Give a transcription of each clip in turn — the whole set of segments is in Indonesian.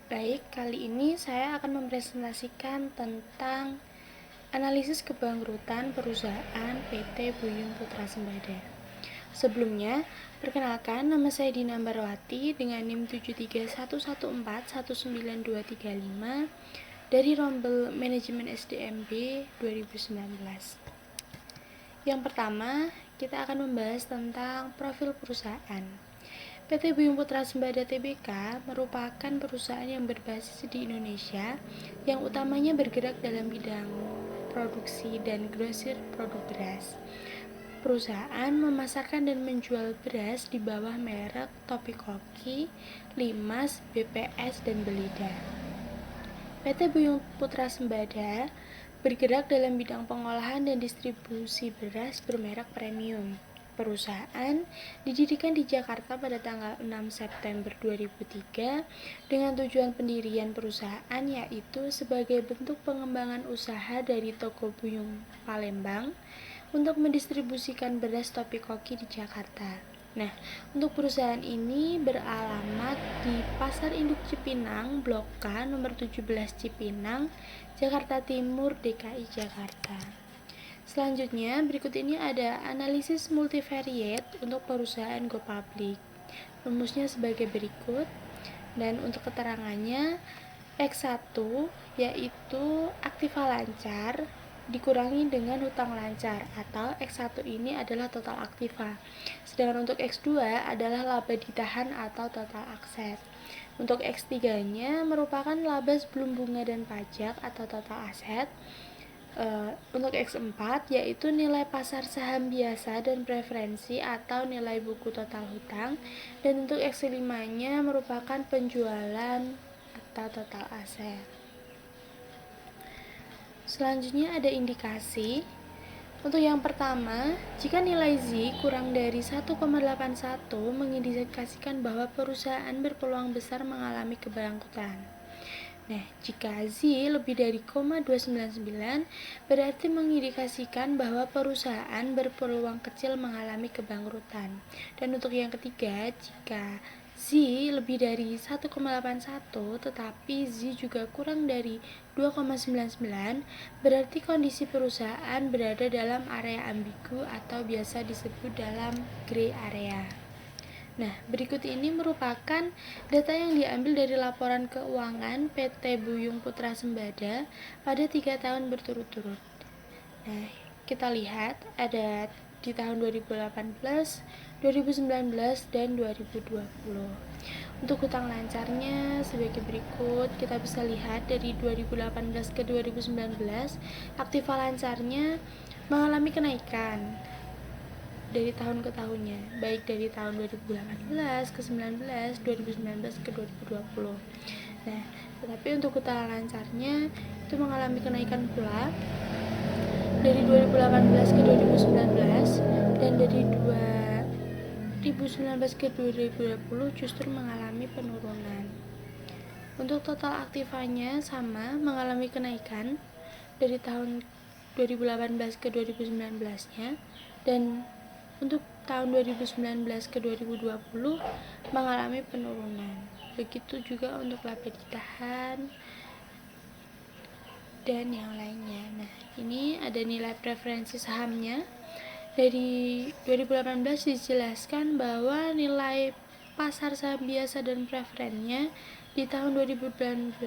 Baik, kali ini saya akan mempresentasikan tentang analisis kebangkrutan perusahaan PT Buyung Putra Sembada. Sebelumnya, perkenalkan nama saya Dina Ambarwati dengan NIM 731141925 dari Rombel Manajemen SDMB 2019. Yang pertama, kita akan membahas tentang profil perusahaan. PT Buyung Putra Sembada Tbk merupakan perusahaan yang berbasis di Indonesia yang utamanya bergerak dalam bidang produksi dan grosir produk beras. Perusahaan memasarkan dan menjual beras di bawah merek Topikoki, Limas, BPS, dan Belida. PT Buyung Putra Sembada bergerak dalam bidang pengolahan dan distribusi beras bermerek premium. Perusahaan didirikan di Jakarta pada tanggal 6 September 2003 dengan tujuan pendirian perusahaan yaitu sebagai bentuk pengembangan usaha dari toko Buyung Palembang untuk mendistribusikan beras Topikoki di Jakarta. Nah, untuk perusahaan ini beralamat di Pasar Induk Cipinang, Blok K, nomor 17 Cipinang, Jakarta Timur, DKI Jakarta. Selanjutnya, berikut ini ada analisis multivariate untuk perusahaan go public. Rumusnya sebagai berikut, dan untuk keterangannya, X1 yaitu aktiva lancar dikurangi dengan hutang lancar, atau X1 ini adalah total aktiva. Sedangkan untuk X2 adalah laba ditahan atau total aset. Untuk X3-nya merupakan laba sebelum bunga dan pajak atau total aset. Untuk X4 yaitu nilai pasar saham biasa dan preferensi atau nilai buku total hutang, dan untuk X5-nya merupakan penjualan atau total aset. Selanjutnya ada indikasi. Untuk yang pertama, jika nilai Z kurang dari 1,81 mengindikasikan bahwa perusahaan berpeluang besar mengalami kebangkrutan. Nah, jika Z lebih dari 0,299 berarti mengindikasikan bahwa perusahaan berpeluang kecil mengalami kebangkrutan. Dan untuk yang ketiga, jika Z lebih dari 1,81 tetapi Z juga kurang dari 2,99 berarti kondisi perusahaan berada dalam area ambigu atau biasa disebut dalam gray area. Nah, berikut ini merupakan data yang diambil dari laporan keuangan PT Buyung Putra Sembada pada 3 tahun berturut-turut. Nah, kita lihat ada di tahun 2018, 2019, dan 2020. Untuk hutang lancarnya sebagai berikut, kita bisa lihat dari 2018 ke 2019, aktiva lancarnya mengalami kenaikan dari tahun ke tahunnya, baik dari tahun 2018 ke 19, 2019 ke 2020. Nah, tetapi untuk hutang lancarnya itu mengalami kenaikan pula dari 2018 ke 2019, dan dari 2019 ke 2020 justru mengalami penurunan. Untuk total aktivanya sama, mengalami kenaikan dari tahun 2018 ke 2019-nya, dan untuk tahun 2019 ke 2020 mengalami penurunan. Begitu juga untuk laba ditahan dan yang lainnya. Nah, ini ada nilai preferensi sahamnya. Dari 2018 dijelaskan bahwa nilai pasar saham biasa dan preferennya di tahun 2018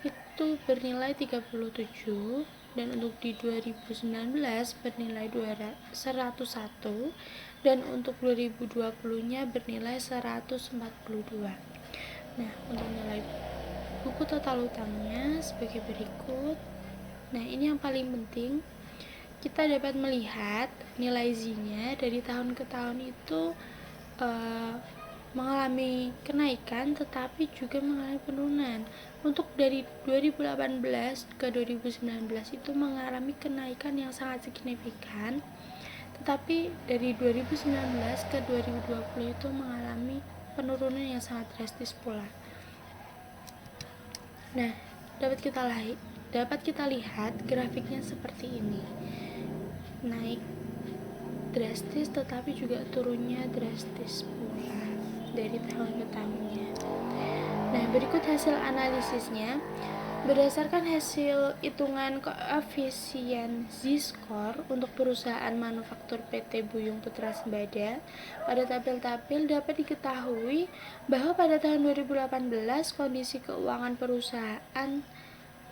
itu bernilai 37, dan untuk di 2019 bernilai 101, dan untuk 2020-nya bernilai 142. Nah, untuk nilai buku total hutangnya sebagai berikut. Nah, ini yang paling penting, kita dapat melihat nilai Z-nya dari tahun ke tahun itu mengalami kenaikan tetapi juga mengalami penurunan. Untuk dari 2018 ke 2019 itu mengalami kenaikan yang sangat signifikan, tetapi dari 2019 ke 2020 itu mengalami penurunan yang sangat drastis pula. Nah, dapat kita lihat grafiknya seperti ini. Naik drastis tetapi juga turunnya drastis pula dari tahun ke tahunnya. Nah, berikut hasil analisisnya. Berdasarkan hasil hitungan koefisien Z-score untuk perusahaan manufaktur PT Buyung Putra Sembada, pada tabel-tabel dapat diketahui bahwa pada tahun 2018 kondisi keuangan perusahaan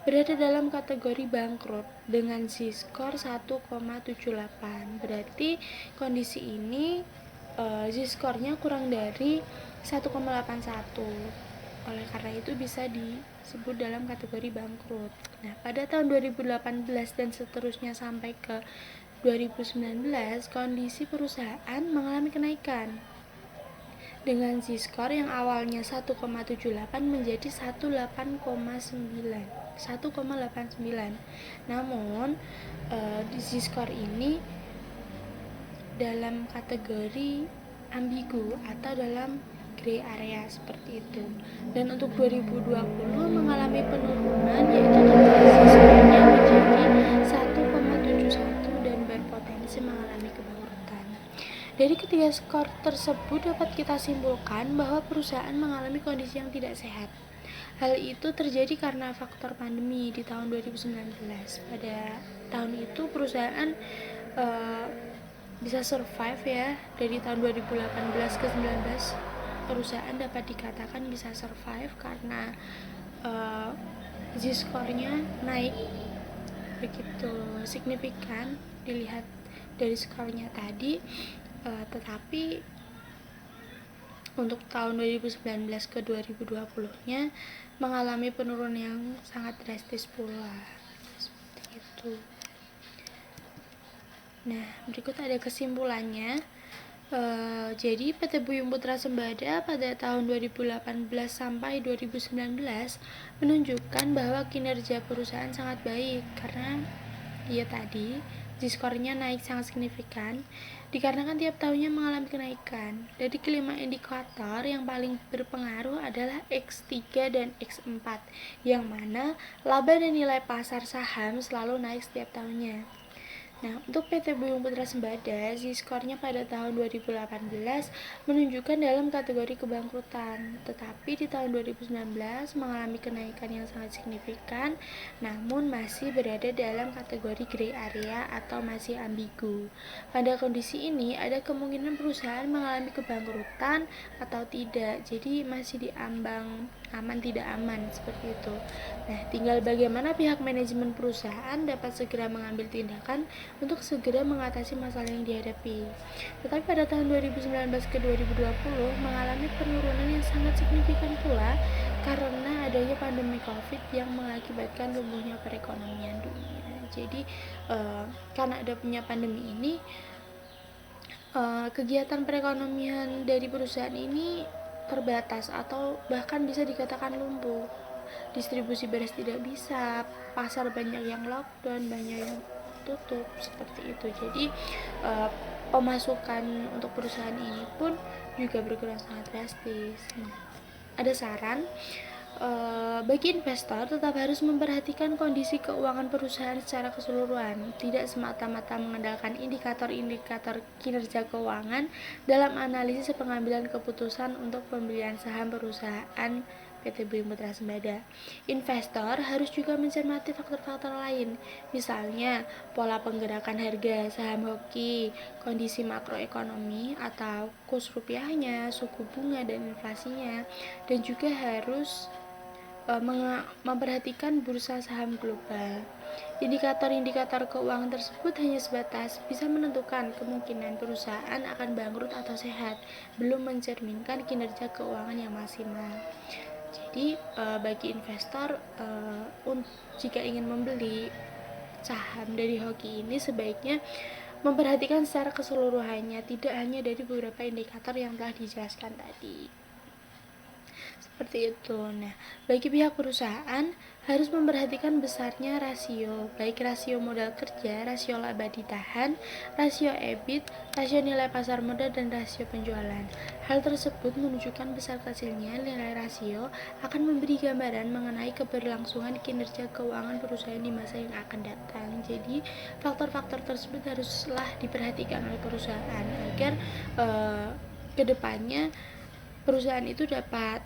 berada dalam kategori bangkrut dengan Z-score 1,78. Berarti kondisi ini Z-score-nya kurang dari 1,81. Oleh karena itu bisa disebut dalam kategori bangkrut. Nah, pada tahun 2018 dan seterusnya sampai ke 2019, kondisi perusahaan mengalami kenaikan dengan Z-score yang awalnya 1,78 menjadi 1,89. Namun di Z-score ini dalam kategori ambigu atau dalam gray area seperti itu. Dan untuk 2020 mengalami penurunan, yaitu kondisi skornya menjadi 1,71 dan berpotensi mengalami kebangkrutan. Dari ketiga skor tersebut dapat kita simpulkan bahwa perusahaan mengalami kondisi yang tidak sehat. Hal itu terjadi karena faktor pandemi di tahun 2019. Pada tahun itu perusahaan bisa survive ya, dari tahun 2018 ke 19 perusahaan dapat dikatakan bisa survive karena Z-score-nya naik begitu signifikan dilihat dari skornya tadi, tetapi untuk tahun 2019 ke 2020-nya mengalami penurunan yang sangat drastis pula seperti itu. Nah, berikut ada kesimpulannya. Jadi PT Buyung Putra Sembada pada tahun 2018 sampai 2019 menunjukkan bahwa kinerja perusahaan sangat baik karena tadi Z-score-nya naik sangat signifikan dikarenakan tiap tahunnya mengalami kenaikan. Dari kelima indikator yang paling berpengaruh adalah X3 dan X4, yang mana laba dan nilai pasar saham selalu naik setiap tahunnya. Nah, untuk PT Buyung Putra Sembada, Z-score-nya pada tahun 2018 menunjukkan dalam kategori kebangkrutan, tetapi di tahun 2019 mengalami kenaikan yang sangat signifikan, namun masih berada dalam kategori gray area atau masih ambigu. Pada kondisi ini, ada kemungkinan perusahaan mengalami kebangkrutan atau tidak, jadi masih diambang aman tidak aman seperti itu. Nah, tinggal bagaimana pihak manajemen perusahaan dapat segera mengambil tindakan untuk segera mengatasi masalah yang dihadapi. Tetapi pada tahun 2019 ke 2020 mengalami penurunan yang sangat signifikan pula karena adanya pandemi COVID yang mengakibatkan lumpuhnya perekonomian dunia. Jadi karena adanya pandemi ini, kegiatan perekonomian dari perusahaan ini terbatas atau bahkan bisa dikatakan lumpuh. Distribusi beras tidak bisa, pasar banyak yang lockdown, banyak yang tutup seperti itu. Jadi pemasukan untuk perusahaan ini pun juga berkurang sangat drastis. Ada saran bagi investor tetap harus memperhatikan kondisi keuangan perusahaan secara keseluruhan, tidak semata-mata mengandalkan indikator-indikator kinerja keuangan dalam analisis pengambilan keputusan untuk pembelian saham perusahaan PT Buyung Putra Sembada. Investor harus juga mencermati faktor-faktor lain, misalnya pola penggerakan harga saham hoki, kondisi makroekonomi atau kurs rupiahnya, suku bunga dan inflasinya, dan juga harus memperhatikan bursa saham global. Indikator-indikator keuangan tersebut hanya sebatas bisa menentukan kemungkinan perusahaan akan bangkrut atau sehat, belum mencerminkan kinerja keuangan yang maksimal. Jadi bagi investor jika ingin membeli saham dari hoki ini sebaiknya memperhatikan secara keseluruhannya, tidak hanya dari beberapa indikator yang telah dijelaskan tadi. Seperti itu. Nah, bagi pihak perusahaan harus memperhatikan besarnya rasio, baik rasio modal kerja, rasio laba ditahan, rasio EBIT, rasio nilai pasar modal, dan rasio penjualan. Hal tersebut menunjukkan besar kecilnya nilai rasio akan memberi gambaran mengenai keberlangsungan kinerja keuangan perusahaan di masa yang akan datang. Jadi, faktor-faktor tersebut haruslah diperhatikan oleh perusahaan agar kedepannya perusahaan itu dapat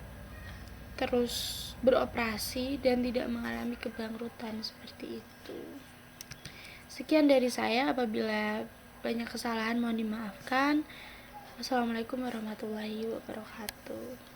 terus beroperasi dan tidak mengalami kebangkrutan seperti itu. Sekian dari saya, apabila banyak kesalahan mohon dimaafkan. Wassalamualaikum warahmatullahi wabarakatuh.